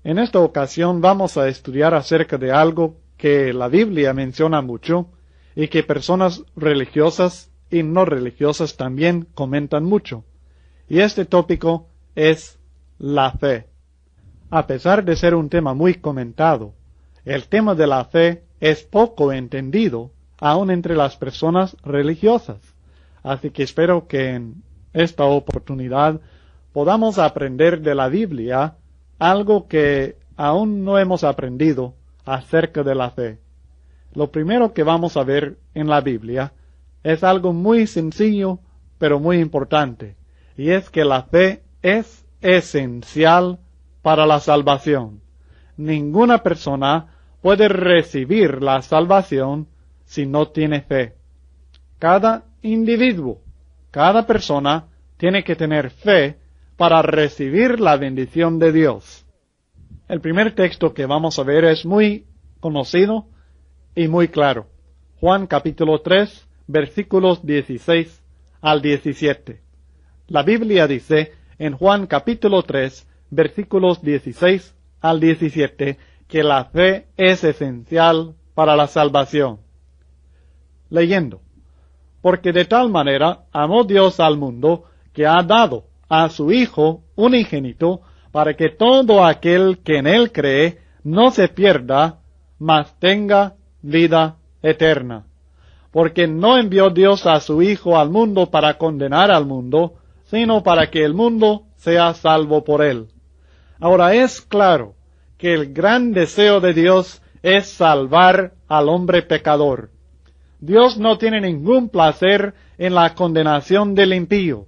En esta ocasión vamos a estudiar acerca de algo que la Biblia menciona mucho y que personas religiosas y no religiosas también comentan mucho. Y este tópico es la fe. A pesar de ser un tema muy comentado, el tema de la fe es poco entendido aún entre las personas religiosas. Así que espero que en esta oportunidad podamos aprender de la Biblia algo que aún no hemos aprendido acerca de la fe. Lo primero que vamos a ver en la Biblia es algo muy sencillo, pero muy importante, y es que la fe es esencial para la salvación. Ninguna persona puede recibir la salvación si no tiene fe. Cada individuo, cada persona tiene que tener fe para recibir la bendición de Dios. El primer texto que vamos a ver es muy conocido y muy claro. Juan capítulo 3, versículos 16 al 17. La Biblia dice en Juan capítulo 3, versículos 16 al 17, que la fe es esencial para la salvación. Leyendo. Porque de tal manera amó Dios al mundo, que ha dado a su Hijo unigénito, para que todo aquel que en él cree no se pierda, mas tenga vida eterna. Porque no envió Dios a su Hijo al mundo para condenar al mundo, sino para que el mundo sea salvo por él. Ahora es claro que el gran deseo de Dios es salvar al hombre pecador. Dios no tiene ningún placer en la condenación del impío.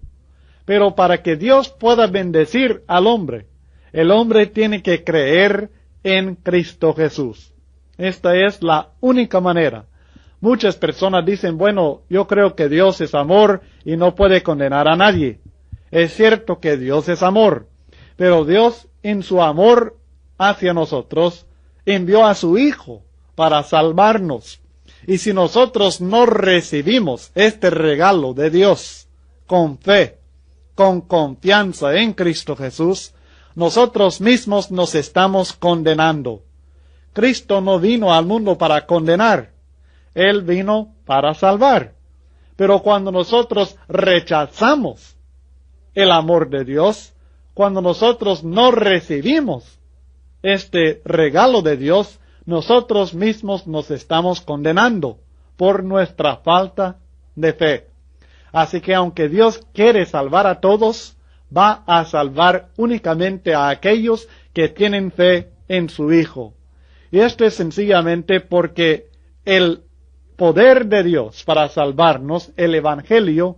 Pero para que Dios pueda bendecir al hombre, el hombre tiene que creer en Cristo Jesús. Esta es la única manera. Muchas personas dicen, bueno, yo creo que Dios es amor y no puede condenar a nadie. Es cierto que Dios es amor, pero Dios en su amor hacia nosotros envió a su Hijo para salvarnos. Y si nosotros no recibimos este regalo de Dios con fe, con confianza en Cristo Jesús, nosotros mismos nos estamos condenando. Cristo no vino al mundo para condenar, Él vino para salvar. Pero cuando nosotros rechazamos el amor de Dios, cuando nosotros no recibimos este regalo de Dios, nosotros mismos nos estamos condenando por nuestra falta de fe. Así que aunque Dios quiere salvar a todos, va a salvar únicamente a aquellos que tienen fe en su Hijo. Y esto es sencillamente porque el poder de Dios para salvarnos, el Evangelio,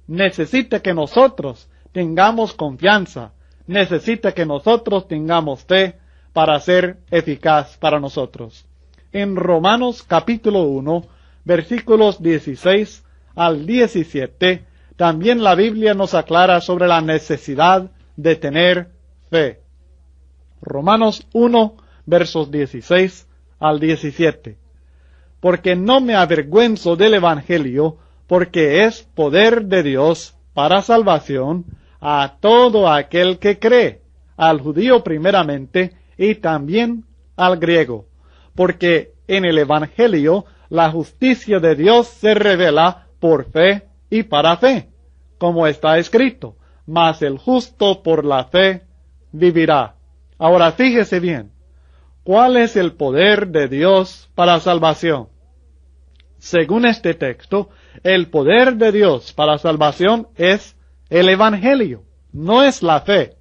necesita que nosotros tengamos confianza, necesita que nosotros tengamos fe para ser eficaz para nosotros. En Romanos capítulo 1, versículos 16 al 17, también la Biblia nos aclara sobre la necesidad de tener fe. Romanos 1, versos 16 al 17. Porque no me avergüenzo del Evangelio, porque es poder de Dios para salvación a todo aquel que cree, al judío primeramente y también al griego. Porque en el Evangelio la justicia de Dios se revela por fe y para fe, como está escrito, mas el justo por la fe vivirá. Ahora fíjese bien, ¿cuál es el poder de Dios para salvación? Según este texto, el poder de Dios para salvación es el Evangelio, no es la fe,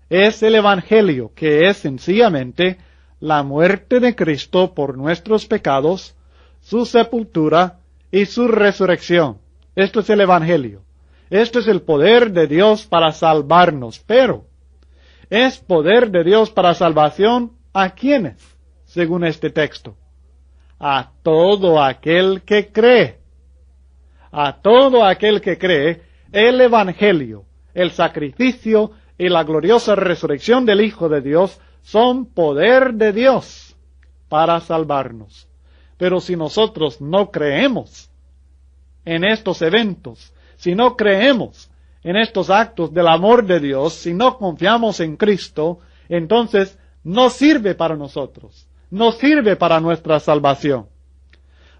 es el Evangelio, que es sencillamente la muerte de Cristo por nuestros pecados, su sepultura y su resurrección. Esto es el Evangelio. Esto es el poder de Dios para salvarnos. Pero, ¿es poder de Dios para salvación a quiénes? Según este texto. A todo aquel que cree. A todo aquel que cree, el Evangelio, el sacrificio y la gloriosa resurrección del Hijo de Dios son poder de Dios para salvarnos. Pero si nosotros no creemos en estos eventos, si no creemos en estos actos del amor de Dios, si no confiamos en Cristo, entonces no sirve para nosotros, no sirve para nuestra salvación.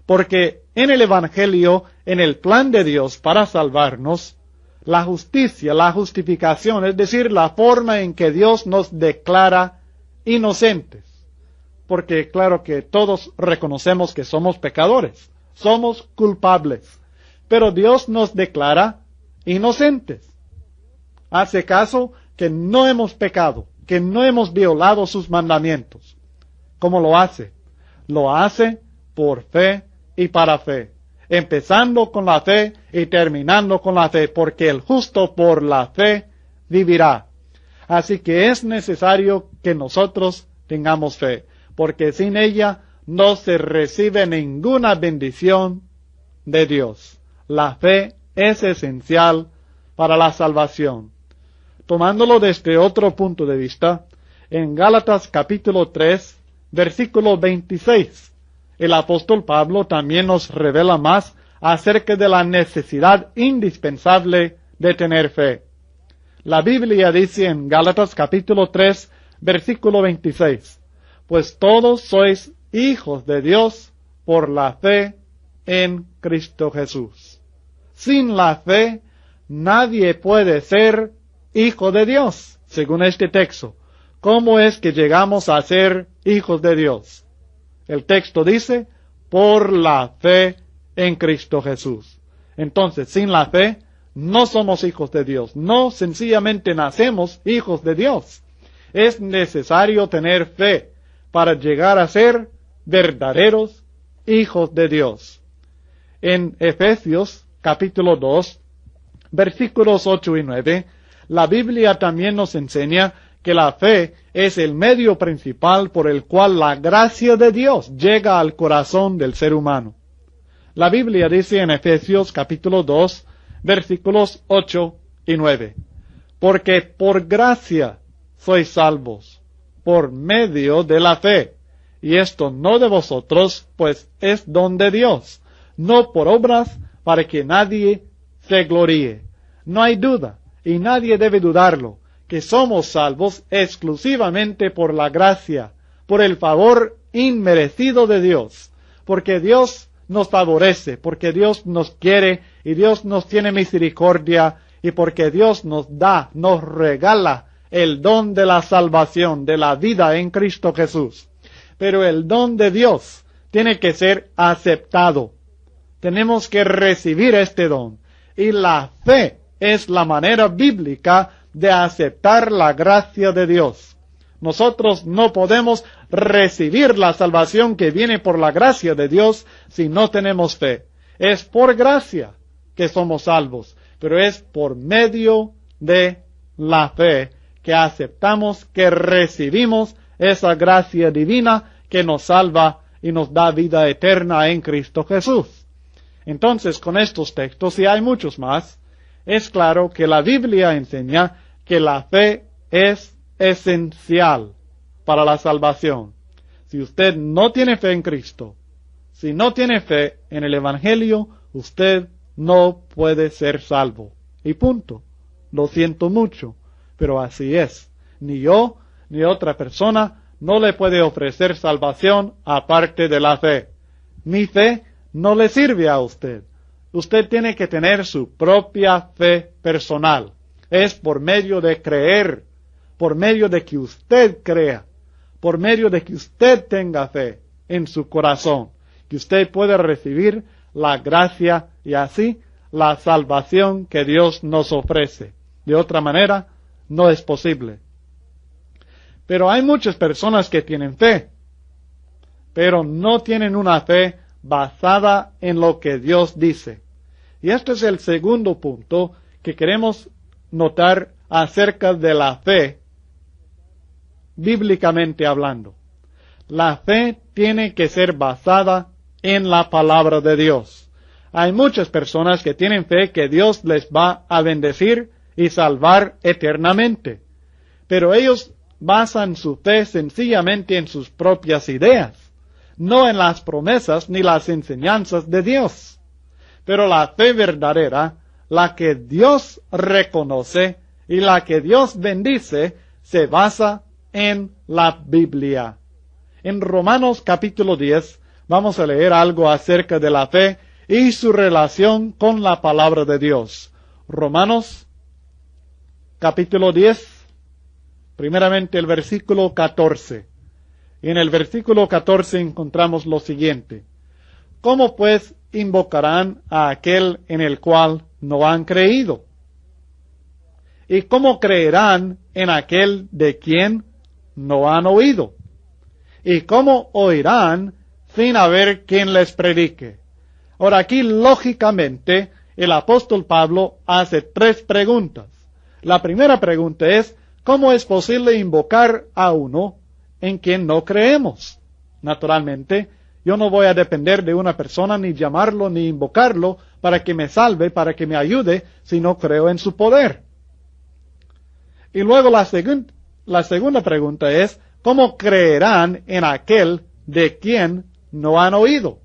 Porque en el Evangelio, en el plan de Dios para salvarnos, la justicia, la justificación, es decir, la forma en que Dios nos declara inocentes. Porque claro que todos reconocemos que somos pecadores, somos culpables, pero Dios nos declara inocentes. Hace caso que no hemos pecado, que no hemos violado sus mandamientos. ¿Cómo lo hace? Lo hace por fe y para fe, empezando con la fe y terminando con la fe, porque el justo por la fe vivirá. Así que es necesario que nosotros tengamos fe, porque sin ella no se recibe ninguna bendición de Dios. La fe es esencial para la salvación. Tomándolo desde otro punto de vista, en Gálatas capítulo 3, versículo 26, el apóstol Pablo también nos revela más acerca de la necesidad indispensable de tener fe. La Biblia dice en Gálatas capítulo 3, versículo 26, pues todos sois hijos de Dios por la fe en Cristo Jesús. Sin la fe, nadie puede ser hijo de Dios, según este texto. ¿Cómo es que llegamos a ser hijos de Dios? El texto dice, por la fe en Cristo Jesús. Entonces, sin la fe, no somos hijos de Dios. No sencillamente nacemos hijos de Dios. Es necesario tener fe para llegar a ser verdaderos hijos de Dios. En Efesios capítulo 2, versículos 8 y 9, la Biblia también nos enseña que la fe es el medio principal por el cual la gracia de Dios llega al corazón del ser humano. La Biblia dice en Efesios capítulo 2, versículos 8 y 9, porque por gracia sois salvos, por medio de la fe, y esto no de vosotros, pues es don de Dios, no por obras para que nadie se gloríe. No hay duda, y nadie debe dudarlo, que somos salvos exclusivamente por la gracia, por el favor inmerecido de Dios, porque Dios nos favorece, porque Dios nos quiere y Dios nos tiene misericordia y porque Dios nos da, nos regala el don de la salvación, de la vida en Cristo Jesús. Pero el don de Dios tiene que ser aceptado. Tenemos que recibir este don. Y la fe es la manera bíblica de aceptar la gracia de Dios. Nosotros no podemos recibir la salvación que viene por la gracia de Dios si no tenemos fe. Es por gracia que somos salvos, pero es por medio de la fe que aceptamos, que recibimos esa gracia divina que nos salva y nos da vida eterna en Cristo Jesús. Entonces, con estos textos, y hay muchos más, es claro que la Biblia enseña que la fe es esencial para la salvación. Si usted no tiene fe en Cristo, si no tiene fe en el Evangelio, usted no puede ser salvo. Y punto. Lo siento mucho, pero así es. Ni yo, ni otra persona no le puede ofrecer salvación aparte de la fe. Mi fe no le sirve a usted. Usted tiene que tener su propia fe personal. Es por medio de creer, por medio de que usted crea, por medio de que usted tenga fe en su corazón, que usted pueda recibir la gracia y así la salvación que Dios nos ofrece. De otra manera, no es posible. Pero hay muchas personas que tienen fe, pero no tienen una fe basada en lo que Dios dice. Y este es el segundo punto que queremos notar acerca de la fe, bíblicamente hablando. La fe tiene que ser basada en la palabra de Dios. Hay muchas personas que tienen fe que Dios les va a bendecir y salvar eternamente, pero ellos basan su fe sencillamente en sus propias ideas, no en las promesas ni las enseñanzas de Dios. Pero la fe verdadera, la que Dios reconoce y la que Dios bendice, se basa en la Biblia. En Romanos capítulo 10 vamos a leer algo acerca de la fe y su relación con la palabra de Dios. Romanos capítulo 10, primeramente el versículo 14. En el versículo 14 encontramos lo siguiente: ¿Cómo pues invocarán a aquel en el cual no han creído? ¿Y cómo creerán en aquel de quien no han oído? ¿Y cómo oirán sin haber quien les predique? Ahora aquí, lógicamente, el apóstol Pablo hace 3 preguntas. La primera pregunta es, ¿cómo es posible invocar a uno en quien no creemos? Naturalmente, yo no voy a depender de una persona, ni llamarlo, ni invocarlo, para que me salve, para que me ayude, si no creo en su poder. Y luego la segunda pregunta es, ¿cómo creerán en aquel de quien no han oído?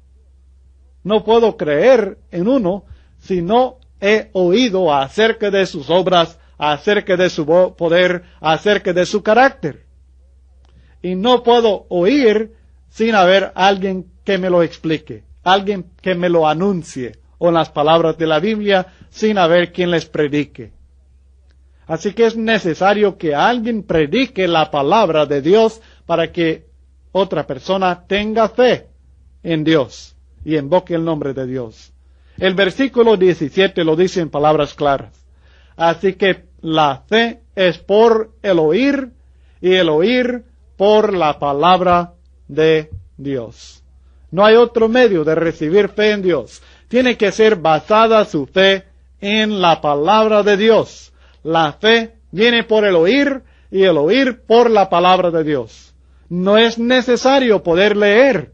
No puedo creer en uno si no he oído acerca de sus obras, acerca de su poder, acerca de su carácter. Y no puedo oír sin haber alguien que me lo explique, alguien que me lo anuncie, o en las palabras de la Biblia, sin haber quien les predique. Así que es necesario que alguien predique la palabra de Dios para que otra persona tenga fe en Dios y invoque el nombre de Dios. El versículo 17 lo dice en palabras claras. Así que la fe es por el oír y el oír por la palabra de Dios. No hay otro medio de recibir fe en Dios. Tiene que ser basada su fe en la palabra de Dios. La fe viene por el oír y el oír por la palabra de Dios. No es necesario poder leer,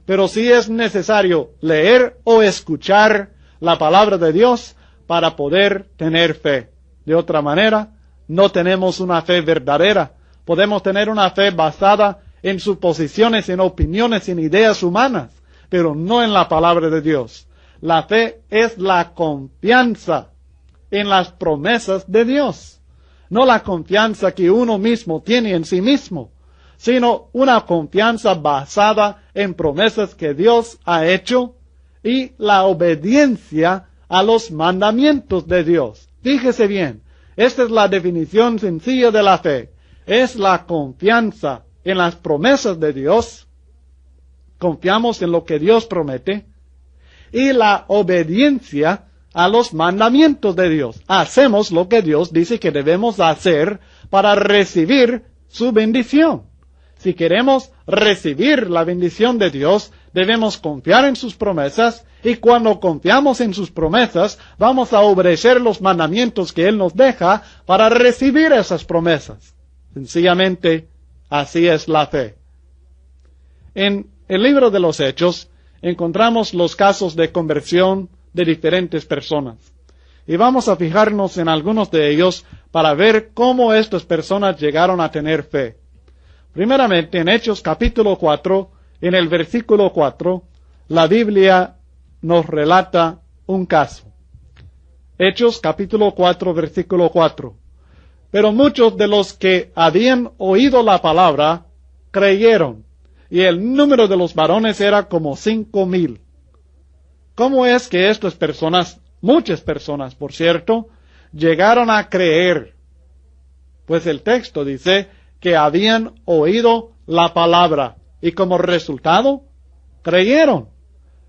pero sí es necesario leer o escuchar la palabra de Dios para poder tener fe. De otra manera, no tenemos una fe verdadera. Podemos tener una fe basada en suposiciones, en opiniones, en ideas humanas, pero no en la palabra de Dios. La fe es la confianza en las promesas de Dios. No la confianza que uno mismo tiene en sí mismo, sino una confianza basada en promesas que Dios ha hecho y la obediencia a los mandamientos de Dios. Fíjese bien, esta es la definición sencilla de la fe. Es la confianza en las promesas de Dios. Confiamos en lo que Dios promete. Y la obediencia a los mandamientos de Dios. Hacemos lo que Dios dice que debemos hacer para recibir su bendición. Si queremos recibir la bendición de Dios, debemos confiar en sus promesas, y cuando confiamos en sus promesas, vamos a obedecer los mandamientos que Él nos deja para recibir esas promesas. Sencillamente, así es la fe. En el libro de los Hechos, encontramos los casos de conversión de diferentes personas. Y vamos a fijarnos en algunos de ellos para ver cómo estas personas llegaron a tener fe. Primeramente, en Hechos capítulo 4, en el versículo 4, la Biblia nos relata un caso. Hechos capítulo 4, versículo 4. Pero muchos de los que habían oído la palabra creyeron, y el número de los varones era como 5,000. ¿Cómo es que estas personas, muchas personas por cierto, llegaron a creer? Pues el texto dice que habían oído la palabra y como resultado creyeron.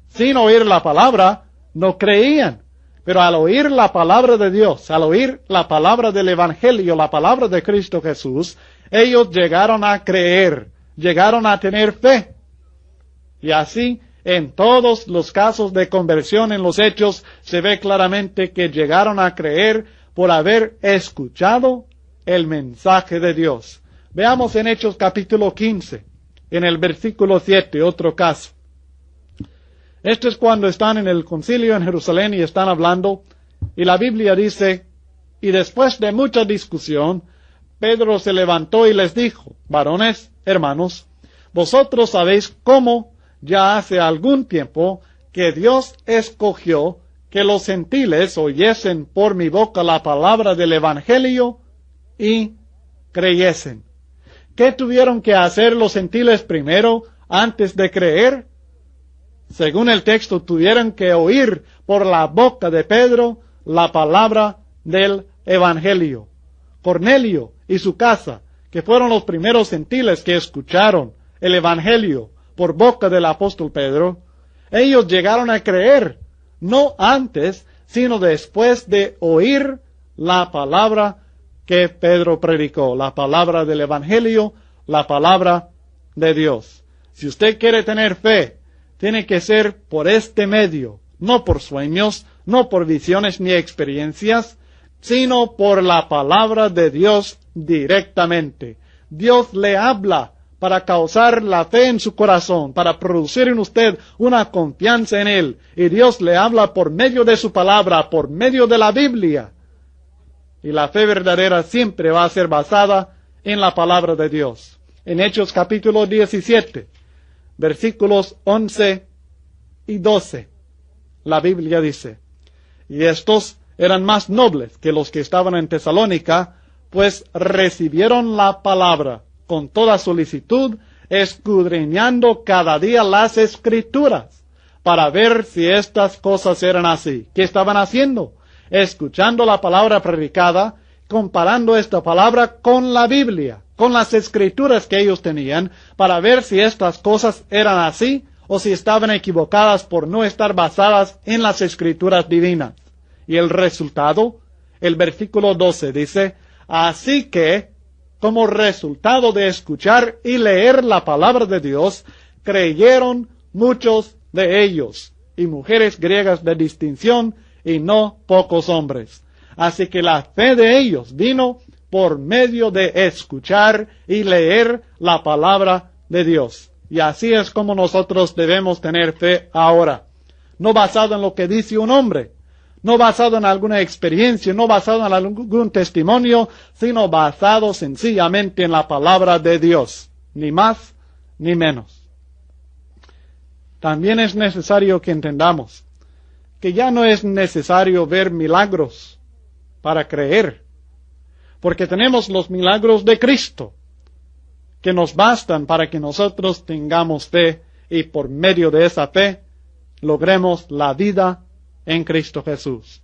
Sin oír la palabra no creían, pero al oír la palabra de Dios, al oír la palabra del Evangelio, la palabra de Cristo Jesús, ellos llegaron a creer, llegaron a tener fe. Y así, en todos los casos de conversión en los Hechos, se ve claramente que llegaron a creer por haber escuchado el mensaje de Dios. Veamos en Hechos capítulo 15, en el versículo 7, otro caso. Esto es cuando están en el concilio en Jerusalén y están hablando, y la Biblia dice, y después de mucha discusión, Pedro se levantó y les dijo, varones, hermanos, vosotros sabéis cómo ya hace algún tiempo que Dios escogió que los gentiles oyesen por mi boca la palabra del Evangelio y creyesen. ¿Qué tuvieron que hacer los gentiles primero antes de creer? Según el texto, tuvieron que oír por la boca de Pedro la palabra del Evangelio. Cornelio y su casa, que fueron los primeros gentiles que escucharon el Evangelio por boca del apóstol Pedro, ellos llegaron a creer, no antes, sino después de oír la palabra que Pedro predicó, la palabra del Evangelio, la palabra de Dios. Si usted quiere tener fe, tiene que ser por este medio, no por sueños, no por visiones ni experiencias, sino por la palabra de Dios directamente. Dios le habla para causar la fe en su corazón, para producir en usted una confianza en Él. Y Dios le habla por medio de su palabra, por medio de la Biblia. Y la fe verdadera siempre va a ser basada en la palabra de Dios. En Hechos capítulo 17, versículos 11 y 12, la Biblia dice: y estos eran más nobles que los que estaban en Tesalónica, pues recibieron la palabra con toda solicitud, escudriñando cada día las Escrituras, para ver si estas cosas eran así. ¿Qué estaban haciendo? Escuchando la palabra predicada, comparando esta palabra con la Biblia, con las Escrituras que ellos tenían, para ver si estas cosas eran así, o si estaban equivocadas por no estar basadas en las Escrituras divinas. Y el resultado, el versículo 12 dice: así que, como resultado de escuchar y leer la palabra de Dios, creyeron muchos de ellos, y mujeres griegas de distinción, y no pocos hombres. Así que la fe de ellos vino por medio de escuchar y leer la palabra de Dios. Y así es como nosotros debemos tener fe ahora. No basado en lo que dice un hombre, no basado en alguna experiencia, no basado en algún testimonio, sino basado sencillamente en la palabra de Dios, ni más ni menos. También es necesario que entendamos que ya no es necesario ver milagros para creer, porque tenemos los milagros de Cristo, que nos bastan para que nosotros tengamos fe y por medio de esa fe logremos la vida en Cristo Jesús.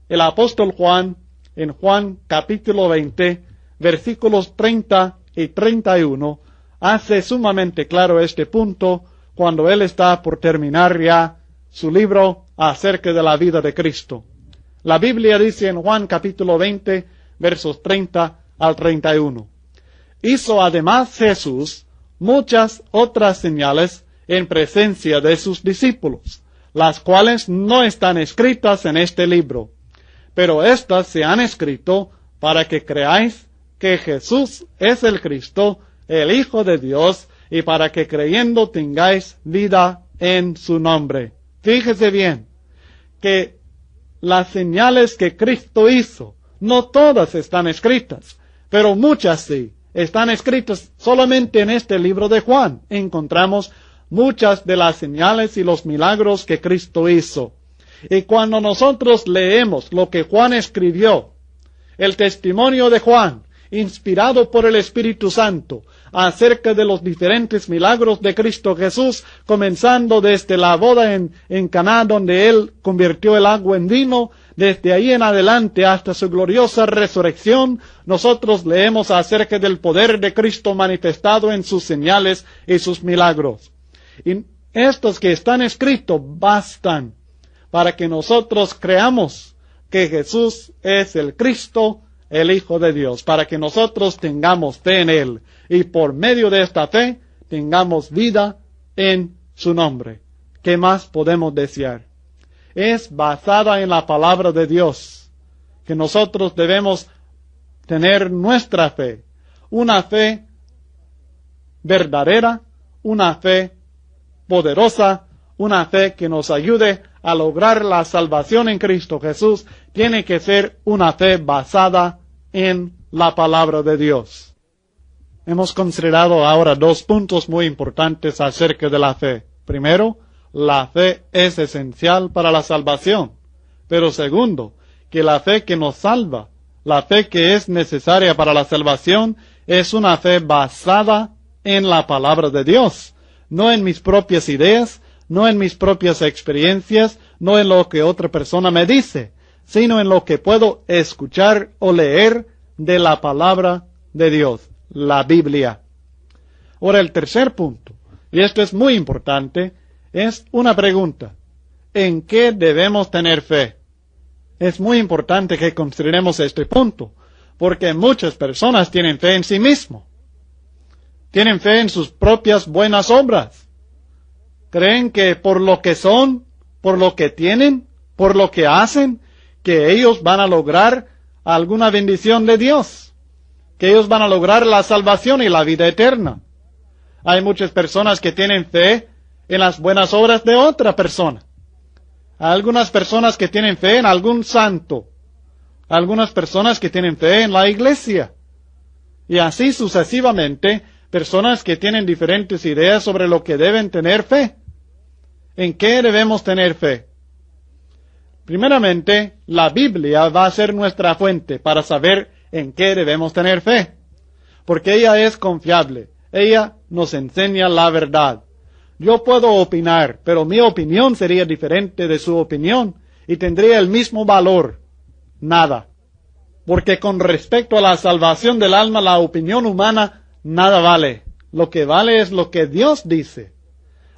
El apóstol Juan, en Juan capítulo 20, versículos 30 y 31, hace sumamente claro este punto cuando él está por terminar ya su libro acerca de la vida de Cristo. La Biblia dice en Juan capítulo 20, versos 30 al 31. Hizo además Jesús muchas otras señales en presencia de sus discípulos, las cuales no están escritas en este libro, pero éstas se han escrito para que creáis que Jesús es el Cristo, el Hijo de Dios, y para que creyendo tengáis vida en su nombre. Fíjese bien, que las señales que Cristo hizo, no todas están escritas, pero muchas sí. Están escritas solamente en este libro de Juan. Encontramos muchas de las señales y los milagros que Cristo hizo. Y cuando nosotros leemos lo que Juan escribió, el testimonio de Juan, inspirado por el Espíritu Santo, acerca de los diferentes milagros de Cristo Jesús, comenzando desde la boda en Caná, donde Él convirtió el agua en vino, desde ahí en adelante hasta su gloriosa resurrección, nosotros leemos acerca del poder de Cristo manifestado en sus señales y sus milagros. Y estos que están escritos bastan para que nosotros creamos que Jesús es el Cristo, el Hijo de Dios, para que nosotros tengamos fe en Él y por medio de esta fe tengamos vida en su nombre. ¿Qué más podemos desear? Es basada en la palabra de Dios que nosotros debemos tener nuestra fe, una fe verdadera, una fe poderosa, una fe que nos ayude a lograr la salvación en Cristo Jesús. Tiene que ser una fe basada en la palabra de Dios. Hemos considerado ahora dos puntos muy importantes acerca de la fe. Primero, la fe es esencial para la salvación. Pero segundo, que la fe que nos salva, la fe que es necesaria para la salvación, es una fe basada en la palabra de Dios, no en mis propias ideas, no en mis propias experiencias, no en lo que otra persona me dice, sino en lo que puedo escuchar o leer de la palabra de Dios, la Biblia. Ahora, el tercer punto, y esto es muy importante, es una pregunta. ¿En qué debemos tener fe? Es muy importante que consideremos este punto, porque muchas personas tienen fe en sí mismos. Tienen fe en sus propias buenas obras. Creen que por lo que son, por lo que tienen, por lo que hacen, que ellos van a lograr alguna bendición de Dios, que ellos van a lograr la salvación y la vida eterna. Hay muchas personas que tienen fe en las buenas obras de otra persona. Hay algunas personas que tienen fe en algún santo. Algunas personas que tienen fe en la iglesia. Y así sucesivamente, personas que tienen diferentes ideas sobre lo que deben tener fe. ¿En qué debemos tener fe? Primeramente, la Biblia va a ser nuestra fuente para saber en qué debemos tener fe. Porque ella es confiable. Ella nos enseña la verdad. Yo puedo opinar, pero mi opinión sería diferente de su opinión y tendría el mismo valor. Nada. Porque con respecto a la salvación del alma, la opinión humana nada vale. Lo que vale es lo que Dios dice.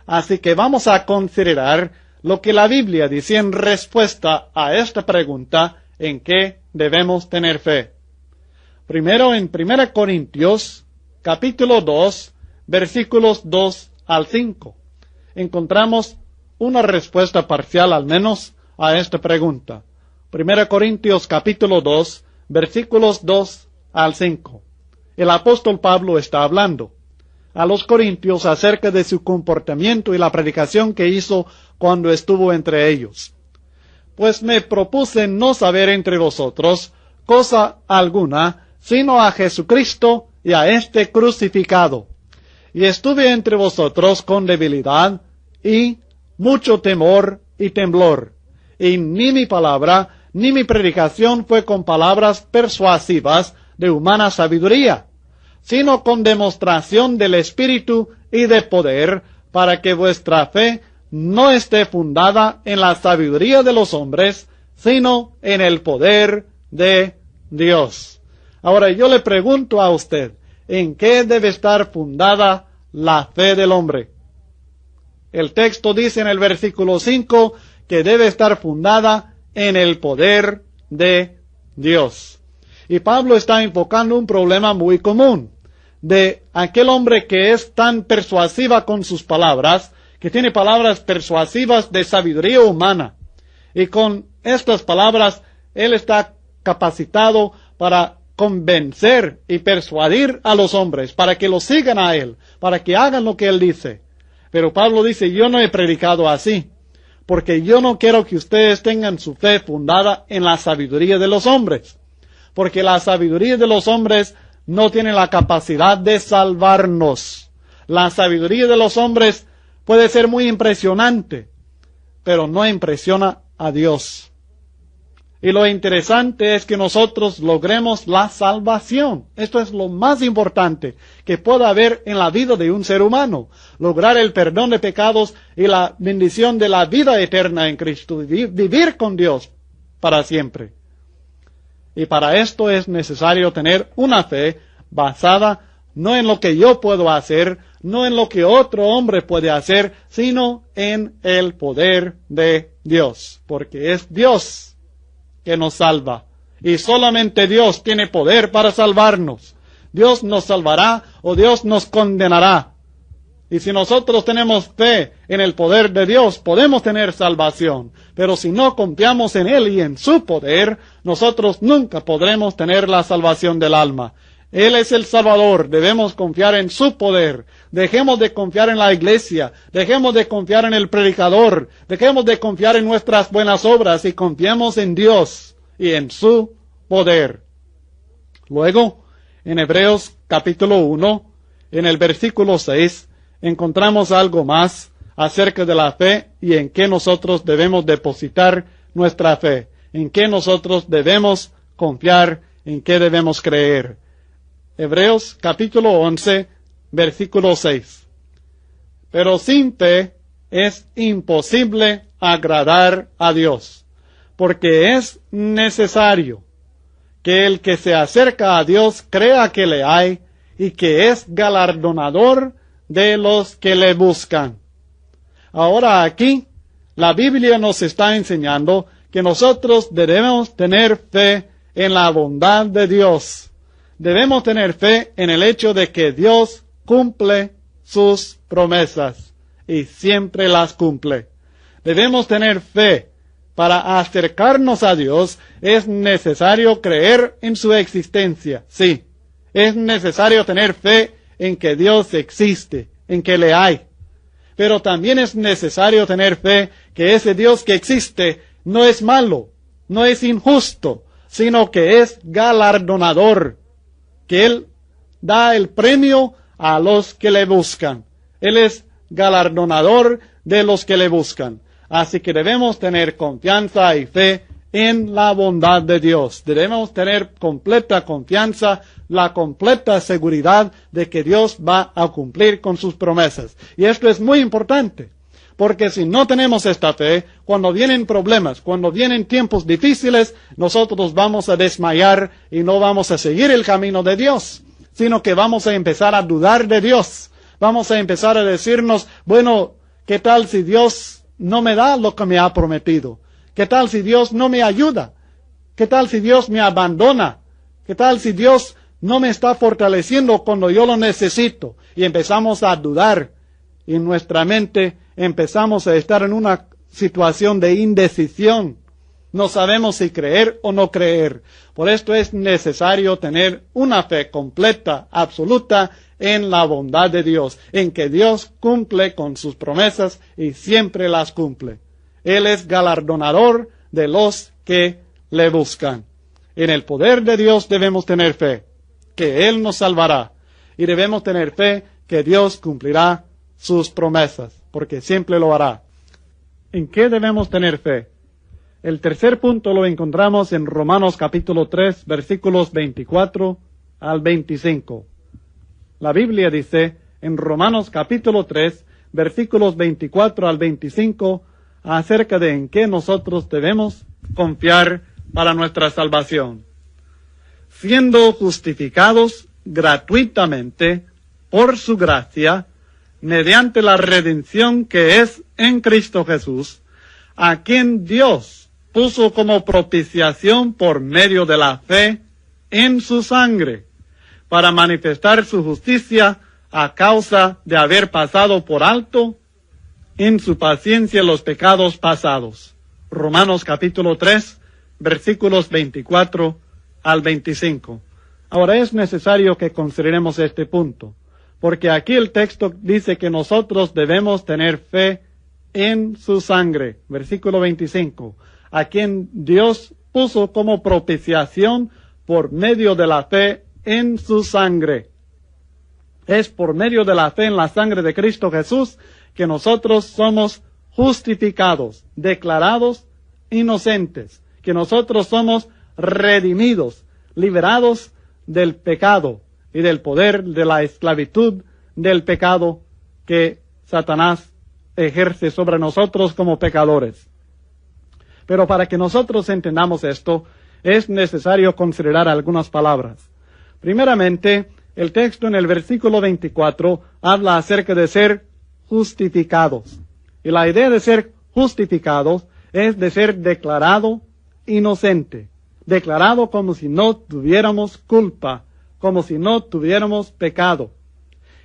Así que vamos a considerar lo que la Biblia dice en respuesta a esta pregunta, ¿en qué debemos tener fe? Primero, en 1 Corintios, capítulo 2, versículos 2 al 5, encontramos una respuesta parcial al menos a esta pregunta. 1 Corintios, capítulo 2, versículos 2 al 5. El apóstol Pablo está hablando a los corintios acerca de su comportamiento y la predicación que hizo cuando estuvo entre ellos. Pues me propuse no saber entre vosotros cosa alguna, sino a Jesucristo y a este crucificado. Y estuve entre vosotros con debilidad y mucho temor y temblor. Y ni mi palabra ni mi predicación fue con palabras persuasivas de humana sabiduría, sino con demostración del Espíritu y de poder, para que vuestra fe no esté fundada en la sabiduría de los hombres, sino en el poder de Dios. Ahora yo le pregunto a usted, ¿en qué debe estar fundada la fe del hombre? El texto dice en el versículo 5 que debe estar fundada en el poder de Dios. Y Pablo está enfocando un problema muy común de aquel hombre que es tan persuasiva con sus palabras, que tiene palabras persuasivas de sabiduría humana. Y con estas palabras, él está capacitado para convencer y persuadir a los hombres, para que lo sigan a él, para que hagan lo que él dice. Pero Pablo dice, yo no he predicado así, porque yo no quiero que ustedes tengan su fe fundada en la sabiduría de los hombres, porque la sabiduría de los hombres no tiene la capacidad de salvarnos. La sabiduría de los hombres puede ser muy impresionante, pero no impresiona a Dios. Y lo interesante es que nosotros logremos la salvación. Esto es lo más importante que pueda haber en la vida de un ser humano. Lograr el perdón de pecados y la bendición de la vida eterna en Cristo. Vivir con Dios para siempre. Y para esto es necesario tener una fe basada no en lo que yo puedo hacer, no en lo que otro hombre puede hacer, sino en el poder de Dios. Porque es Dios que nos salva. Y solamente Dios tiene poder para salvarnos. Dios nos salvará o Dios nos condenará. Y si nosotros tenemos fe en el poder de Dios, podemos tener salvación. Pero si no confiamos en Él y en su poder, nosotros nunca podremos tener la salvación del alma. Él es el Salvador, debemos confiar en su poder. Dejemos de confiar en la iglesia, dejemos de confiar en el predicador, dejemos de confiar en nuestras buenas obras y confiemos en Dios y en su poder. Luego, en Hebreos capítulo 1, en el versículo 6, encontramos algo más acerca de la fe y en qué nosotros debemos depositar nuestra fe, en qué nosotros debemos confiar, en qué debemos creer. Hebreos capítulo 11, versículo 6. Pero sin fe es imposible agradar a Dios, porque es necesario que el que se acerca a Dios crea que le hay y que es galardonador de los que le buscan. Ahora aquí, la Biblia nos está enseñando que nosotros debemos tener fe en la bondad de Dios. Debemos tener fe en el hecho de que Dios cumple sus promesas y siempre las cumple. Debemos tener fe. Para acercarnos a Dios es necesario creer en su existencia. Sí, es necesario tener fe en que Dios existe, en que le hay. Pero también es necesario tener fe que ese Dios que existe no es malo, no es injusto, sino que es galardonador, que Él da el premio a los que le buscan. Él es galardonador de los que le buscan. Así que debemos tener confianza y fe en la bondad de Dios. Debemos tener completa confianza, la completa seguridad de que Dios va a cumplir con sus promesas. Y esto es muy importante, porque si no tenemos esta fe, cuando vienen problemas, cuando vienen tiempos difíciles, nosotros vamos a desmayar y no vamos a seguir el camino de Dios, sino que vamos a empezar a dudar de Dios. Vamos a empezar a decirnos, bueno, ¿qué tal si Dios no me da lo que me ha prometido? ¿Qué tal si Dios no me ayuda? ¿Qué tal si Dios me abandona? ¿Qué tal si Dios no me está fortaleciendo cuando yo lo necesito? Y empezamos a dudar. Y en nuestra mente empezamos a estar en una situación de indecisión. No sabemos si creer o no creer. Por esto es necesario tener una fe completa, absoluta, en la bondad de Dios, en que Dios cumple con sus promesas y siempre las cumple. Él es galardonador de los que le buscan. En el poder de Dios debemos tener fe, que Él nos salvará. Y debemos tener fe que Dios cumplirá sus promesas, porque siempre lo hará. ¿En qué debemos tener fe? El tercer punto lo encontramos en Romanos capítulo 3, versículos 24 al 25. La Biblia dice en Romanos capítulo 3, versículos 24 al 25, acerca de en qué nosotros debemos confiar para nuestra salvación. Siendo justificados gratuitamente por su gracia, mediante la redención que es en Cristo Jesús, a quien Dios puso como propiciación por medio de la fe en su sangre, para manifestar su justicia a causa de haber pasado por alto en su paciencia los pecados pasados. Romanos capítulo 3, versículos 24 al 25. Ahora es necesario que consideremos este punto, porque aquí el texto dice que nosotros debemos tener fe en su sangre. Versículo 25. A quien Dios puso como propiciación por medio de la fe en su sangre. Es por medio de la fe en la sangre de Cristo Jesús que nosotros somos justificados, declarados inocentes, que nosotros somos redimidos, liberados del pecado y del poder de la esclavitud del pecado que Satanás ejerce sobre nosotros como pecadores. Pero para que nosotros entendamos esto, es necesario considerar algunas palabras. Primeramente, el texto en el versículo 24 habla acerca de ser justificados. Y la idea de ser justificados es de ser declarado inocente, declarado como si no tuviéramos culpa, como si no tuviéramos pecado.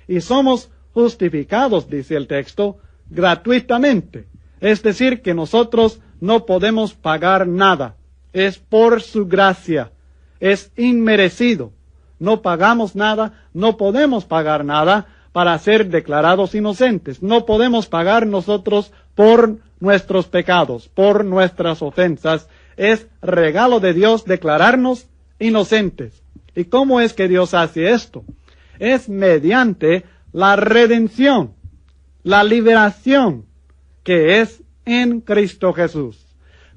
Y somos justificados, dice el texto, gratuitamente. Es decir, que nosotros no podemos pagar nada. Es por su gracia. Es inmerecido. No pagamos nada, no podemos pagar nada para ser declarados inocentes. No podemos pagar nosotros por nuestros pecados, por nuestras ofensas. Es regalo de Dios declararnos inocentes. ¿Y cómo es que Dios hace esto? Es mediante la redención, la liberación que es en Cristo Jesús.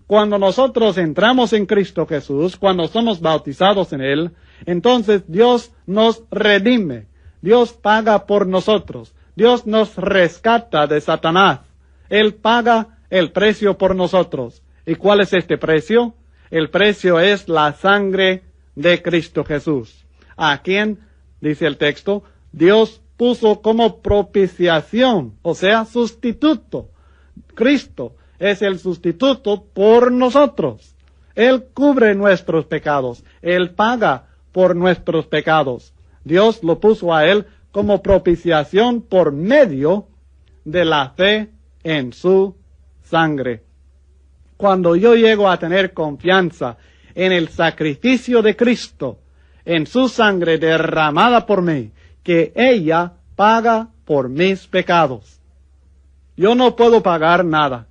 Cuando nosotros entramos en Cristo Jesús, cuando somos bautizados en Él, Entonces Dios nos redime, Dios paga por nosotros, Dios nos rescata de Satanás. Él paga el precio por nosotros. ¿Y cuál es este precio? El precio es la sangre de Cristo Jesús, a quien, dice el texto, Dios puso como propiciación, o sea, sustituto. Cristo es el sustituto por nosotros. Él cubre nuestros pecados, Él paga por nuestros pecados. Dios lo puso a Él como propiciación por medio de la fe en su sangre. Cuando yo llego a tener confianza en el sacrificio de Cristo, en su sangre derramada por mí, que ella paga por mis pecados. Yo no puedo pagar nada.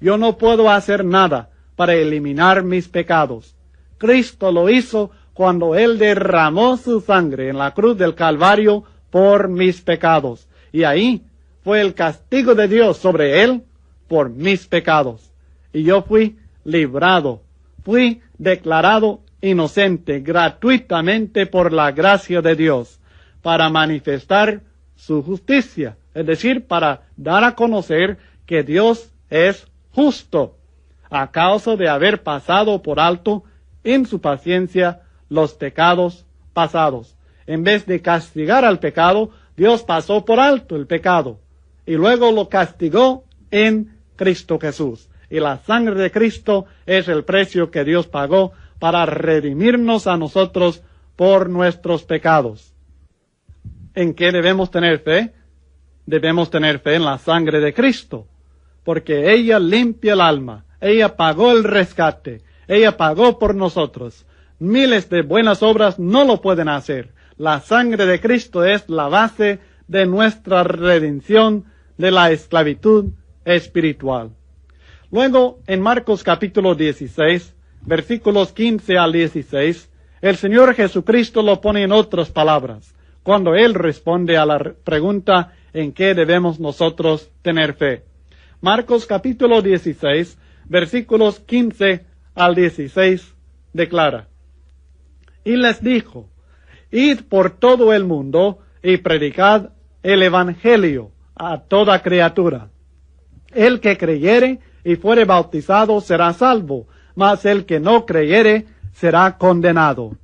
Yo no puedo hacer nada para eliminar mis pecados. Cristo lo hizo cuando Él derramó su sangre en la cruz del Calvario por mis pecados. Y ahí fue el castigo de Dios sobre Él por mis pecados. Y yo fui librado, fui declarado inocente gratuitamente por la gracia de Dios para manifestar su justicia, es decir, para dar a conocer que Dios es justo a causa de haber pasado por alto en su paciencia los pecados pasados. En vez de castigar al pecado, Dios pasó por alto el pecado y luego lo castigó en Cristo Jesús. Y la sangre de Cristo es el precio que Dios pagó para redimirnos a nosotros por nuestros pecados. ¿En qué debemos tener fe? Debemos tener fe en la sangre de Cristo, porque ella limpia el alma, ella pagó el rescate, ella pagó por nosotros. Miles de buenas obras no lo pueden hacer. La sangre de Cristo es la base de nuestra redención de la esclavitud espiritual. Luego, en Marcos capítulo 16, versículos 15 al 16, el Señor Jesucristo lo pone en otras palabras, cuando Él responde a la pregunta en qué debemos nosotros tener fe. Marcos capítulo 16, versículos 15 al 16, declara: Y les dijo, id por todo el mundo y predicad el evangelio a toda criatura. El que creyere y fuere bautizado será salvo, mas el que no creyere será condenado.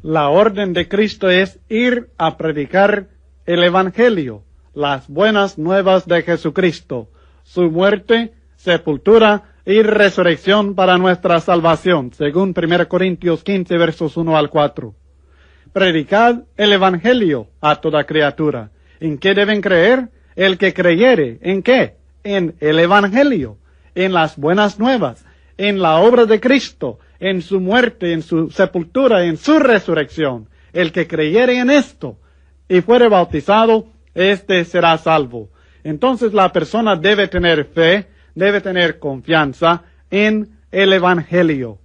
La orden de Cristo es ir a predicar el evangelio, las buenas nuevas de Jesucristo, su muerte, sepultura y resurrección para nuestra salvación, según 1 Corintios 15, versos 1 al 4. Predicad el evangelio a toda criatura. ¿En qué deben creer? El que creyere, ¿en qué? En el evangelio, en las buenas nuevas, en la obra de Cristo, en su muerte, en su sepultura, en su resurrección. El que creyere en esto y fuere bautizado, éste será salvo. Entonces la persona debe tener fe, debe tener confianza en el evangelio.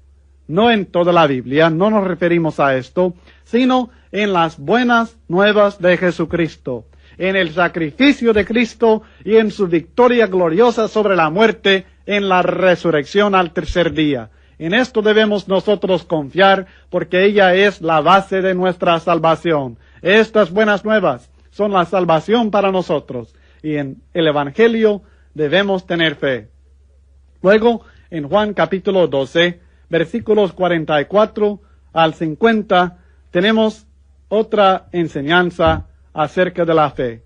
No en toda la Biblia, no nos referimos a esto, sino en las buenas nuevas de Jesucristo, en el sacrificio de Cristo y en su victoria gloriosa sobre la muerte en la resurrección al tercer día. En esto debemos nosotros confiar porque ella es la base de nuestra salvación. Estas buenas nuevas son la salvación para nosotros y en el evangelio debemos tener fe. Luego, en Juan capítulo 12, versículos 44 al 50, tenemos otra enseñanza acerca de la fe.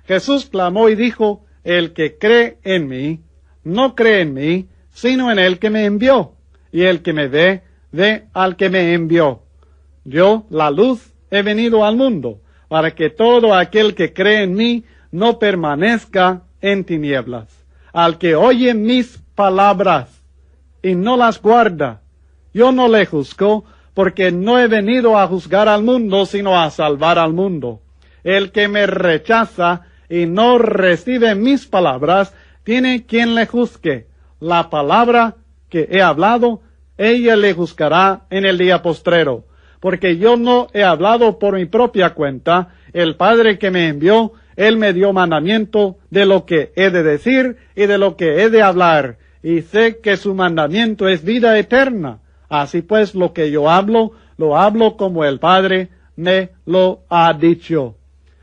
Jesús clamó y dijo: el que cree en mí, no cree en mí, sino en el que me envió. Y el que me ve, ve al que me envió. Yo, la luz, he venido al mundo, para que todo aquel que cree en mí no permanezca en tinieblas. Al que oye mis palabras y no las guarda, yo no le juzgo, porque no he venido a juzgar al mundo, sino a salvar al mundo. El que me rechaza y no recibe mis palabras, tiene quien le juzgue. La palabra que he hablado, ella le juzgará en el día postrero. Porque yo no he hablado por mi propia cuenta. El Padre que me envió, Él me dio mandamiento de lo que he de decir y de lo que he de hablar. Y sé que su mandamiento es vida eterna. Así pues, lo que yo hablo, lo hablo como el Padre me lo ha dicho.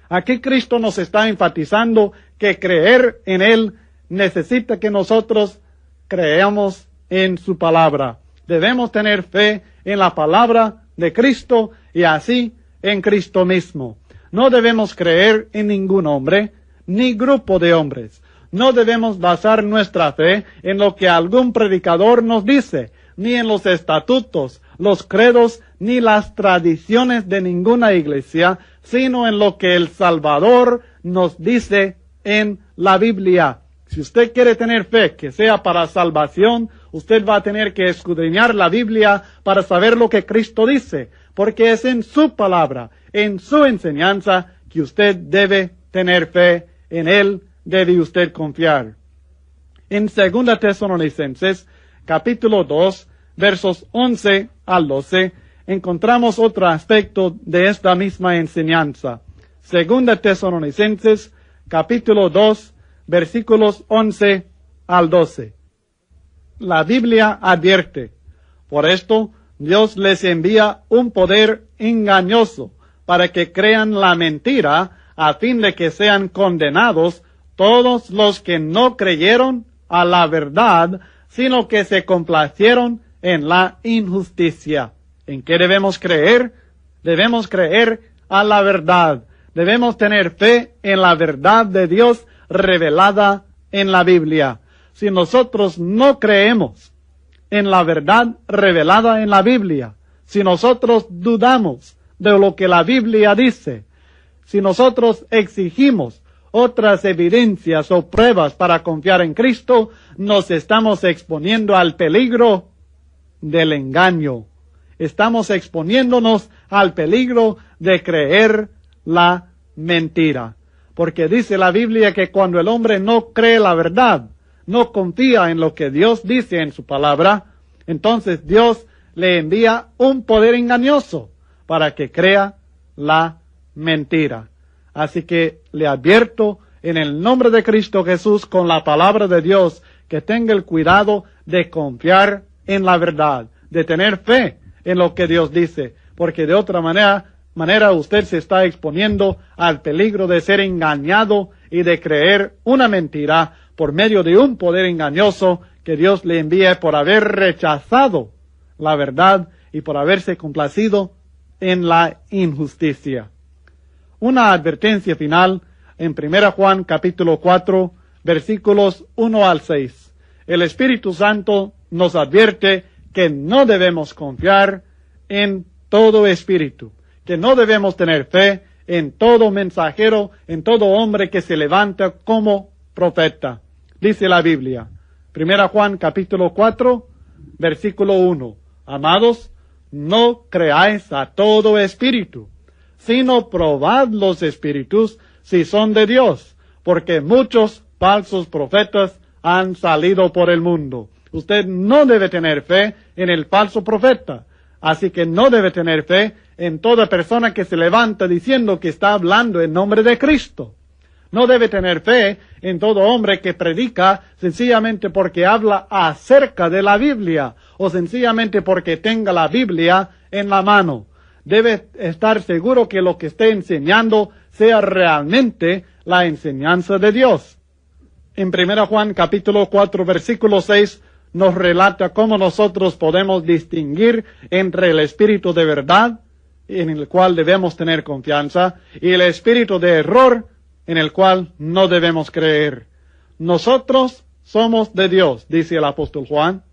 Aquí Cristo nos está enfatizando que creer en Él necesita que nosotros creamos en su palabra. Debemos tener fe en la palabra de Cristo y así en Cristo mismo. No debemos creer en ningún hombre ni grupo de hombres. No debemos basar nuestra fe en lo que algún predicador nos dice, ni en los estatutos, los credos, ni las tradiciones de ninguna iglesia, sino en lo que el Salvador nos dice en la Biblia. Si usted quiere tener fe que sea para salvación, usted va a tener que escudriñar la Biblia para saber lo que Cristo dice, porque es en su palabra, en su enseñanza, que usted debe tener fe, en Él debe usted confiar. En 2 Tesalonicenses, capítulo 2, versos 11 al 12, encontramos otro aspecto de esta misma enseñanza. 2 Tesalonicenses, capítulo 2, versículos 11 al 12. La Biblia advierte: por esto Dios les envía un poder engañoso para que crean la mentira, a fin de que sean condenados todos los que no creyeron a la verdad, sino que se complacieron en la injusticia. ¿En qué debemos creer? Debemos creer a la verdad. Debemos tener fe en la verdad de Dios revelada en la Biblia. Si nosotros no creemos en la verdad revelada en la Biblia, si nosotros dudamos de lo que la Biblia dice, si nosotros exigimos otras evidencias o pruebas para confiar en Cristo, nos estamos exponiendo al peligro del engaño. Estamos exponiéndonos al peligro de creer la mentira. Porque dice la Biblia que cuando el hombre no cree la verdad, no confía en lo que Dios dice en su palabra, entonces Dios le envía un poder engañoso para que crea la mentira. Así que le advierto en el nombre de Cristo Jesús, con la palabra de Dios, que tenga el cuidado de confiar en la verdad, de tener fe en lo que Dios dice, porque de otra manera usted se está exponiendo al peligro de ser engañado y de creer una mentira por medio de un poder engañoso que Dios le envíe por haber rechazado la verdad y por haberse complacido en la injusticia. Una advertencia final en 1 Juan capítulo 4, versículos 1 al 6. El Espíritu Santo nos advierte que no debemos confiar en todo espíritu, que no debemos tener fe en todo mensajero, en todo hombre que se levanta como profeta. Dice la Biblia, 1 Juan capítulo 4, versículo 1. Amados, no creáis a todo espíritu, sino probad los espíritus si son de Dios, porque muchos falsos profetas han salido por el mundo. Usted no debe tener fe en el falso profeta, así que no debe tener fe en toda persona que se levanta diciendo que está hablando en nombre de Cristo. No debe tener fe en todo hombre que predica sencillamente porque habla acerca de la Biblia o sencillamente porque tenga la Biblia en la mano. Debe estar seguro que lo que esté enseñando sea realmente la enseñanza de Dios. En 1 Juan capítulo 4 versículo 6 nos relata cómo nosotros podemos distinguir entre el espíritu de verdad, en el cual debemos tener confianza, y el espíritu de error, en el cual no debemos creer. Nosotros somos de Dios, dice el apóstol Juan.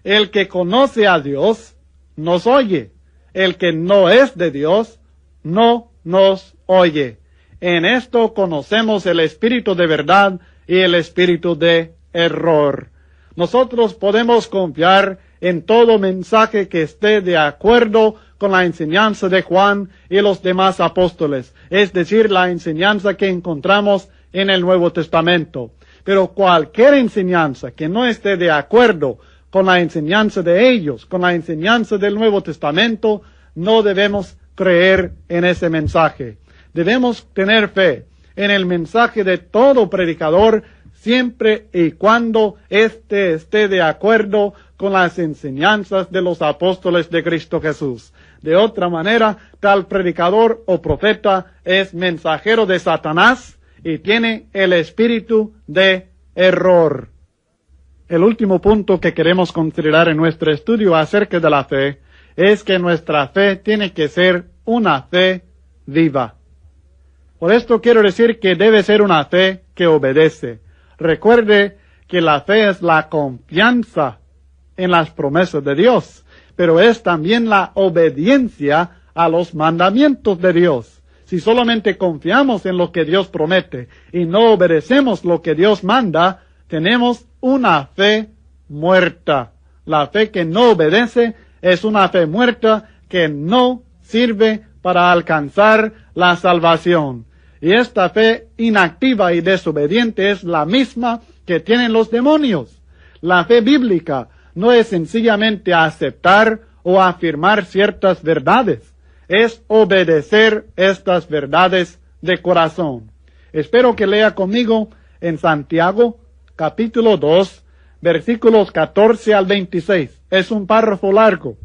El que conoce a Dios nos oye. El que no es de Dios no nos oye. En esto conocemos el espíritu de verdad y el espíritu de error. Nosotros podemos confiar en todo mensaje que esté de acuerdo con la enseñanza de Juan y los demás apóstoles, es decir, la enseñanza que encontramos en el Nuevo Testamento. Pero cualquier enseñanza que no esté de acuerdo con la enseñanza de ellos, con la enseñanza del Nuevo Testamento, no debemos creer en ese mensaje. Debemos tener fe en el mensaje de todo predicador, siempre y cuando éste esté de acuerdo con las enseñanzas de los apóstoles de Cristo Jesús. De otra manera, tal predicador o profeta es mensajero de Satanás y tiene el espíritu de error. El último punto que queremos considerar en nuestro estudio acerca de la fe es que nuestra fe tiene que ser una fe viva. Por esto quiero decir que debe ser una fe que obedece. Recuerde que la fe es la confianza en las promesas de Dios, pero es también la obediencia a los mandamientos de Dios. Si solamente confiamos en lo que Dios promete y no obedecemos lo que Dios manda, tenemos una fe muerta. La fe que no obedece es una fe muerta que no sirve para alcanzar la salvación. Y esta fe inactiva y desobediente es la misma que tienen los demonios. La fe bíblica no es sencillamente aceptar o afirmar ciertas verdades, es obedecer estas verdades de corazón. Espero que lea conmigo en Santiago, capítulo 2, versículos 14 al 26. Es un párrafo largo,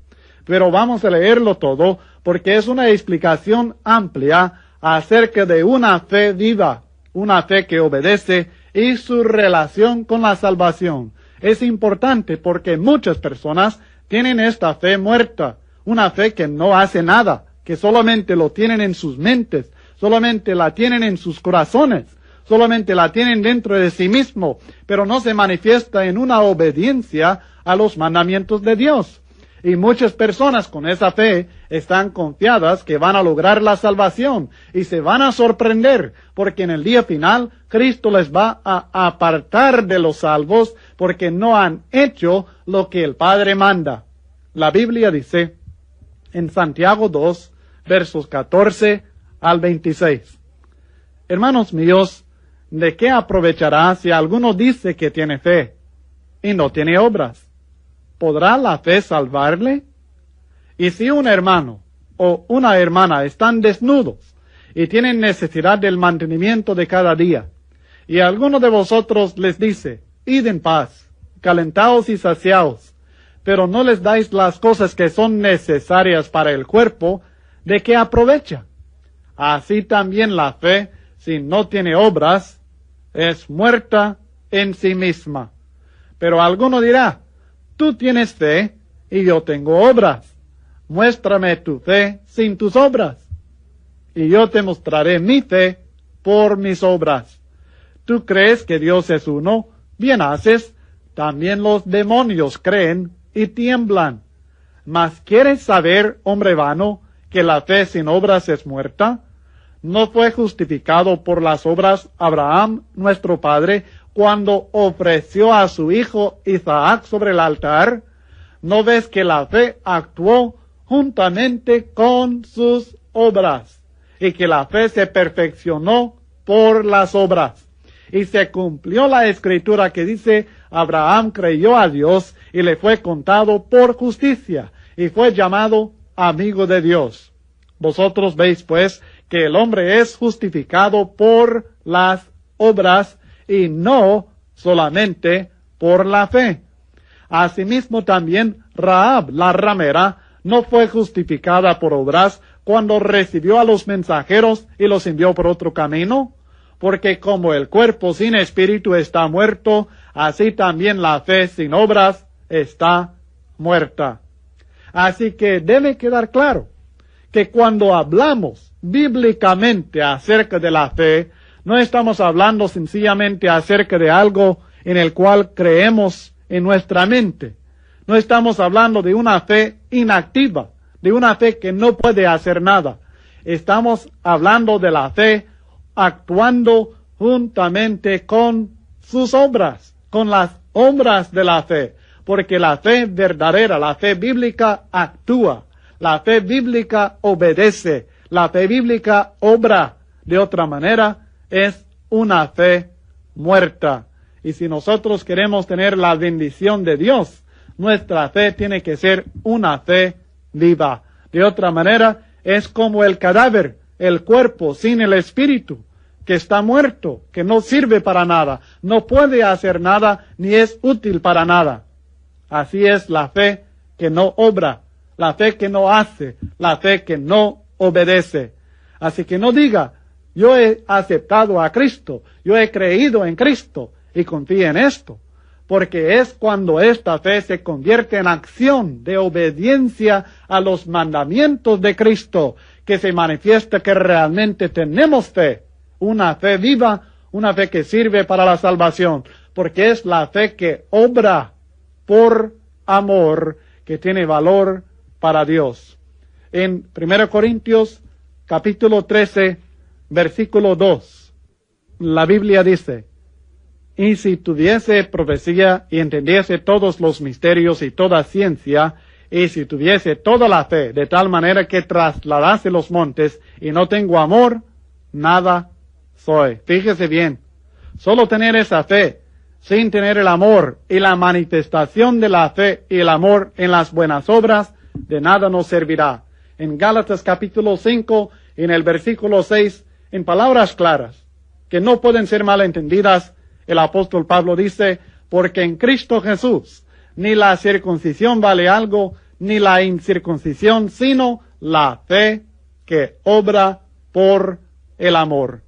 pero vamos a leerlo todo porque es una explicación amplia acerca de una fe viva, una fe que obedece y su relación con la salvación. Es importante porque muchas personas tienen esta fe muerta, una fe que no hace nada, que solamente lo tienen en sus mentes, solamente la tienen en sus corazones, solamente la tienen dentro de sí mismo, pero no se manifiesta en una obediencia a los mandamientos de Dios. Y muchas personas con esa fe están confiadas que van a lograr la salvación y se van a sorprender porque en el día final Cristo les va a apartar de los salvos porque no han hecho lo que el Padre manda. La Biblia dice en Santiago 2, versos 14 al 26. Hermanos míos, ¿de qué aprovechará si alguno dice que tiene fe y no tiene obras? ¿Podrá la fe salvarle? Y si un hermano o una hermana están desnudos y tienen necesidad del mantenimiento de cada día, y alguno de vosotros les dice, id en paz, calentaos y saciaos, pero no les dais las cosas que son necesarias para el cuerpo, ¿de qué aprovecha? Así también la fe, si no tiene obras, es muerta en sí misma. Pero alguno dirá, tú tienes fe y yo tengo obras. Muéstrame tu fe sin tus obras, y yo te mostraré mi fe por mis obras. ¿Tú crees que Dios es uno? Bien haces. También los demonios creen y tiemblan. Mas ¿quieres saber, hombre vano, que la fe sin obras es muerta? ¿No fue justificado por las obras Abraham, nuestro padre, cuando ofreció a su hijo Isaac sobre el altar? ¿No ves que la fe actuó juntamente con sus obras, y que la fe se perfeccionó por las obras? Y se cumplió la escritura que dice, Abraham creyó a Dios y le fue contado por justicia, y fue llamado amigo de Dios. Vosotros veis pues que el hombre es justificado por las obras y no solamente por la fe. Asimismo también Rahab, la ramera, no fue justificada por obras cuando recibió a los mensajeros y los envió por otro camino, porque como el cuerpo sin espíritu está muerto, así también la fe sin obras está muerta. Así que debe quedar claro que cuando hablamos bíblicamente acerca de la fe, no estamos hablando sencillamente acerca de algo en el cual creemos en nuestra mente. No estamos hablando de una fe inactiva, de una fe que no puede hacer nada. Estamos hablando de la fe actuando juntamente con sus obras, con las obras de la fe, porque la fe verdadera, la fe bíblica actúa, la fe bíblica obedece, la fe bíblica obra. De otra manera, es una fe muerta. Y si nosotros queremos tener la bendición de Dios, nuestra fe tiene que ser una fe viva. De otra manera, es como el cadáver, el cuerpo sin el espíritu, que está muerto, que no sirve para nada, no puede hacer nada, ni es útil para nada. Así es la fe que no obra, la fe que no hace, la fe que no obedece. Así que no diga, yo he aceptado a Cristo, yo he creído en Cristo y confíe en esto. Porque es cuando esta fe se convierte en acción de obediencia a los mandamientos de Cristo que se manifiesta que realmente tenemos fe, una fe viva, una fe que sirve para la salvación, porque es la fe que obra por amor, que tiene valor para Dios. En 1 Corintios capítulo 13, versículo 2, la Biblia dice, y si tuviese profecía y entendiese todos los misterios y toda ciencia, y si tuviese toda la fe, de tal manera que trasladase los montes, y no tengo amor, nada soy. Fíjese bien, solo tener esa fe, sin tener el amor y la manifestación de la fe y el amor en las buenas obras, de nada nos servirá. En Gálatas capítulo 5, en el versículo 6, en palabras claras, que no pueden ser malentendidas, el apóstol Pablo dice, porque en Cristo Jesús ni la circuncisión vale algo, ni la incircuncisión, sino la fe que obra por el amor.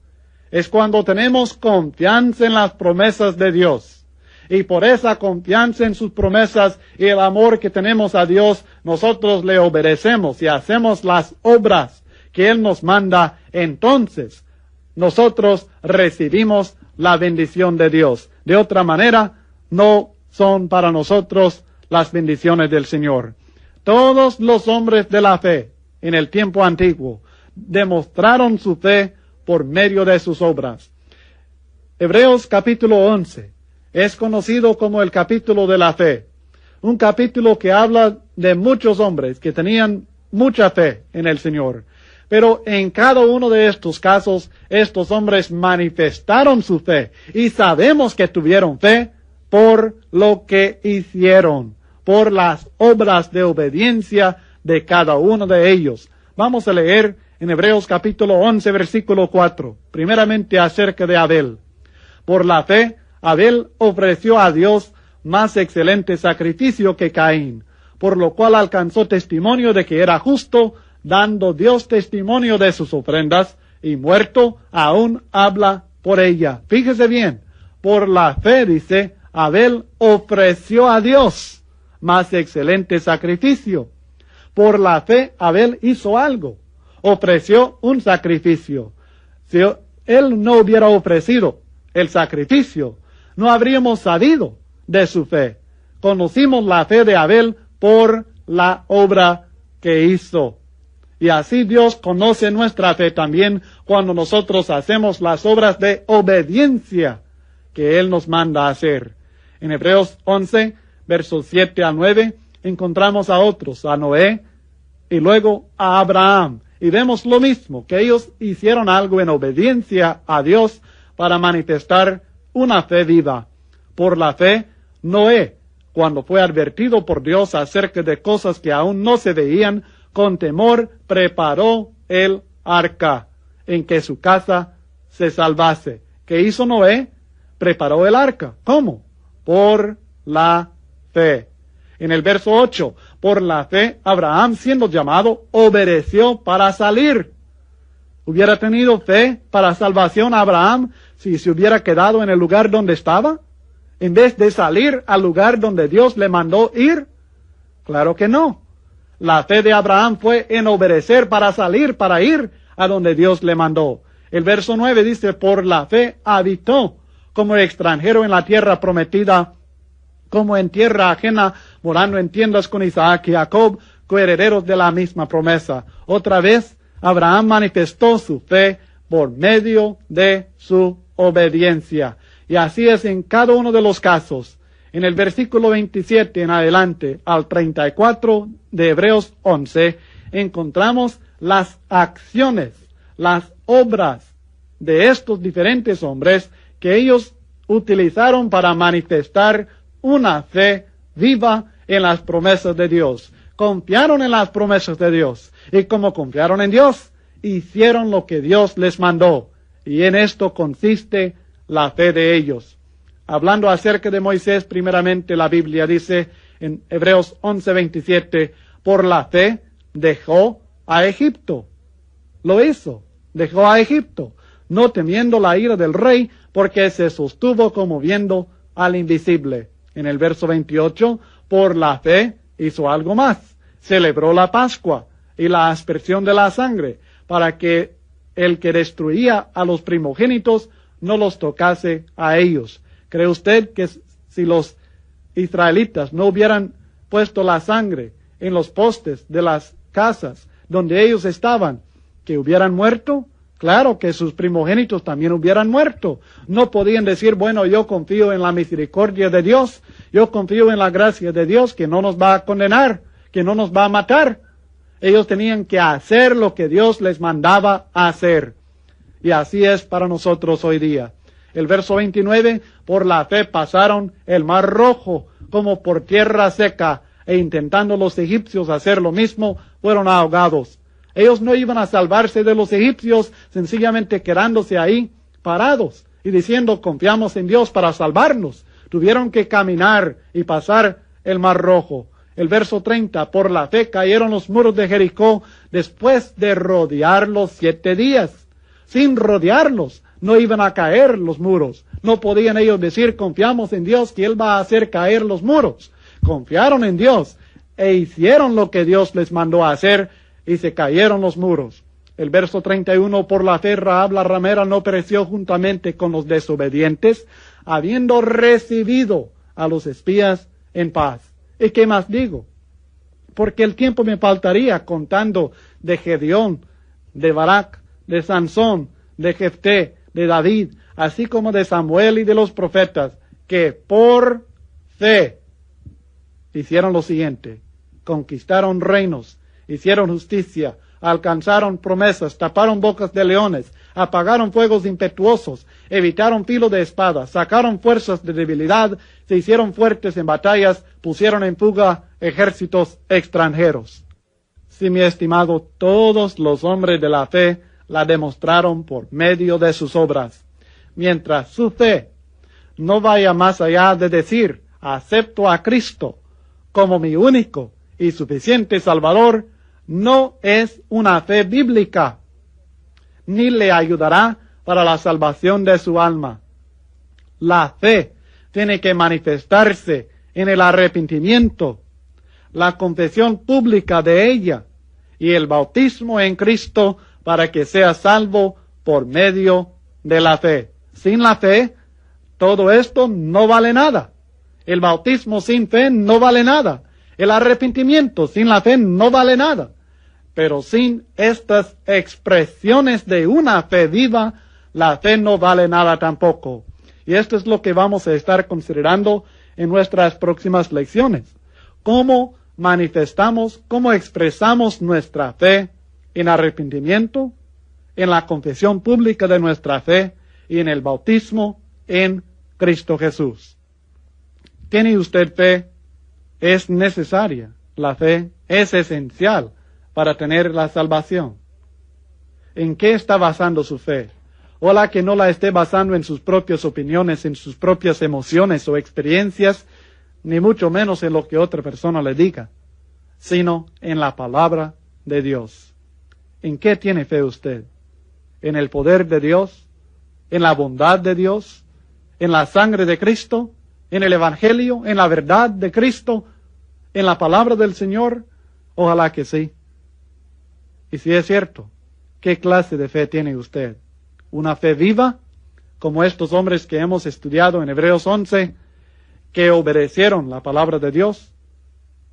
Es cuando tenemos confianza en las promesas de Dios. Y por esa confianza en sus promesas y el amor que tenemos a Dios, nosotros le obedecemos y hacemos las obras que Él nos manda. Entonces, nosotros recibimos la bendición de Dios. De otra manera, no son para nosotros las bendiciones del Señor. Todos los hombres de la fe en el tiempo antiguo demostraron su fe por medio de sus obras. Hebreos capítulo 11 es conocido como el capítulo de la fe. Un capítulo que habla de muchos hombres que tenían mucha fe en el Señor. Pero en cada uno de estos casos, estos hombres manifestaron su fe. Y sabemos que tuvieron fe por lo que hicieron, por las obras de obediencia de cada uno de ellos. Vamos a leer en Hebreos capítulo 11, versículo 4, primeramente acerca de Abel. Por la fe, Abel ofreció a Dios más excelente sacrificio que Caín, por lo cual alcanzó testimonio de que era justo, dando Dios testimonio de sus ofrendas, y muerto aún habla por ella. Fíjese bien, por la fe, dice, Abel ofreció a Dios más excelente sacrificio. Por la fe, Abel hizo algo, ofreció un sacrificio. Si él no hubiera ofrecido el sacrificio, no habríamos sabido de su fe. Conocimos la fe de Abel por la obra que hizo. Y así Dios conoce nuestra fe también cuando nosotros hacemos las obras de obediencia que Él nos manda hacer. En Hebreos 11, versos 7 a 9, encontramos a otros, a Noé y luego a Abraham. Y vemos lo mismo, que ellos hicieron algo en obediencia a Dios para manifestar una fe viva. Por la fe, Noé, cuando fue advertido por Dios acerca de cosas que aún no se veían, con temor preparó el arca en que su casa se salvase. ¿Qué hizo Noé? Preparó el arca. ¿Cómo? Por la fe. En el verso 8, por la fe, Abraham, siendo llamado, obedeció para salir. ¿Hubiera tenido fe para salvación Abraham si se hubiera quedado en el lugar donde estaba, en vez de salir al lugar donde Dios le mandó ir? Claro que no. La fe de Abraham fue en obedecer para salir, para ir a donde Dios le mandó. El verso 9 dice, por la fe habitó como extranjero en la tierra prometida, como en tierra ajena, morando en tiendas con Isaac y Jacob, coherederos de la misma promesa. Otra vez, Abraham manifestó su fe por medio de su obediencia. Y así es en cada uno de los casos. En el versículo 27 en adelante al 34 de Hebreos 11, encontramos las acciones, las obras de estos diferentes hombres que ellos utilizaron para manifestar una fe viva en las promesas de Dios. Confiaron en las promesas de Dios. Y como confiaron en Dios, hicieron lo que Dios les mandó. Y en esto consiste la fe de ellos. Hablando acerca de Moisés, primeramente la Biblia dice en Hebreos 11:27, por la fe, dejó a Egipto. Lo hizo, dejó a Egipto, no temiendo la ira del rey, porque se sostuvo como viendo al invisible. En el verso 28, por la fe hizo algo más. Celebró la Pascua y la aspersión de la sangre, para que el que destruía a los primogénitos no los tocase a ellos. ¿Cree usted que si los israelitas no hubieran puesto la sangre en los postes de las casas donde ellos estaban, que hubieran muerto? Claro que sus primogénitos también hubieran muerto. No podían decir, bueno, yo confío en la misericordia de Dios, yo confío en la gracia de Dios, que no nos va a condenar, que no nos va a matar. Ellos tenían que hacer lo que Dios les mandaba hacer. Y así es para nosotros hoy día. El verso 29, por la fe pasaron el mar rojo como por tierra seca, e intentando los egipcios hacer lo mismo, fueron ahogados. Ellos no iban a salvarse de los egipcios sencillamente quedándose ahí parados y diciendo confiamos en Dios para salvarnos. Tuvieron que caminar y pasar el mar rojo. El verso 30, por la fe cayeron los muros de Jericó después de rodearlos 7 días. Sin rodearlos no iban a caer los muros. No podían ellos decir confiamos en Dios que Él va a hacer caer los muros. Confiaron en Dios e hicieron lo que Dios les mandó a hacer y se cayeron los muros. El verso 31, por la fe Rahab la ramera no pereció juntamente con los desobedientes, habiendo recibido a los espías en paz. ¿Y qué más digo? Porque el tiempo me faltaría contando de Gedeón, de Barak, de Sansón, de Jefté, de David, así como de Samuel y de los profetas, que por fe hicieron lo siguiente: conquistaron reinos, hicieron justicia, alcanzaron promesas, taparon bocas de leones, apagaron fuegos impetuosos, evitaron filo de espada, sacaron fuerzas de debilidad, se hicieron fuertes en batallas, pusieron en fuga ejércitos extranjeros. Sí, mi estimado, todos los hombres de la fe la demostraron por medio de sus obras. Mientras su fe no vaya más allá de decir, acepto a Cristo como mi único y suficiente Salvador, no es una fe bíblica, ni le ayudará para la salvación de su alma. La fe tiene que manifestarse en el arrepentimiento, la confesión pública de ella y el bautismo en Cristo para que sea salvo por medio de la fe. Sin la fe, todo esto no vale nada. El bautismo sin fe no vale nada. El arrepentimiento sin la fe no vale nada. Pero sin estas expresiones de una fe viva, la fe no vale nada tampoco. Y esto es lo que vamos a estar considerando en nuestras próximas lecciones. ¿Cómo manifestamos, cómo expresamos nuestra fe en arrepentimiento, en la confesión pública de nuestra fe y en el bautismo en Cristo Jesús? ¿Tiene usted fe? Es necesaria. La fe es esencial para tener la salvación. ¿En qué está basando su fe? Ojalá que no la esté basando en sus propias opiniones, en sus propias emociones o experiencias, ni mucho menos en lo que otra persona le diga, sino en la palabra de Dios. ¿En qué tiene fe usted? ¿En el poder de Dios? ¿En la bondad de Dios? ¿En la sangre de Cristo? ¿En el Evangelio? ¿En la verdad de Cristo? ¿En la palabra del Señor? Ojalá que sí. Y si es cierto, ¿qué clase de fe tiene usted? ¿Una fe viva, como estos hombres que hemos estudiado en Hebreos 11, que obedecieron la palabra de Dios?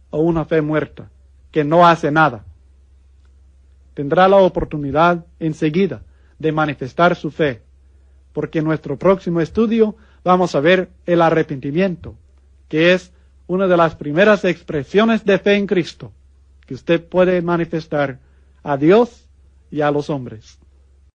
¿O una fe muerta, que no hace nada? Tendrá la oportunidad enseguida de manifestar su fe, porque en nuestro próximo estudio vamos a ver el arrepentimiento, que es una de las primeras expresiones de fe en Cristo que usted puede manifestar a Dios y a los hombres.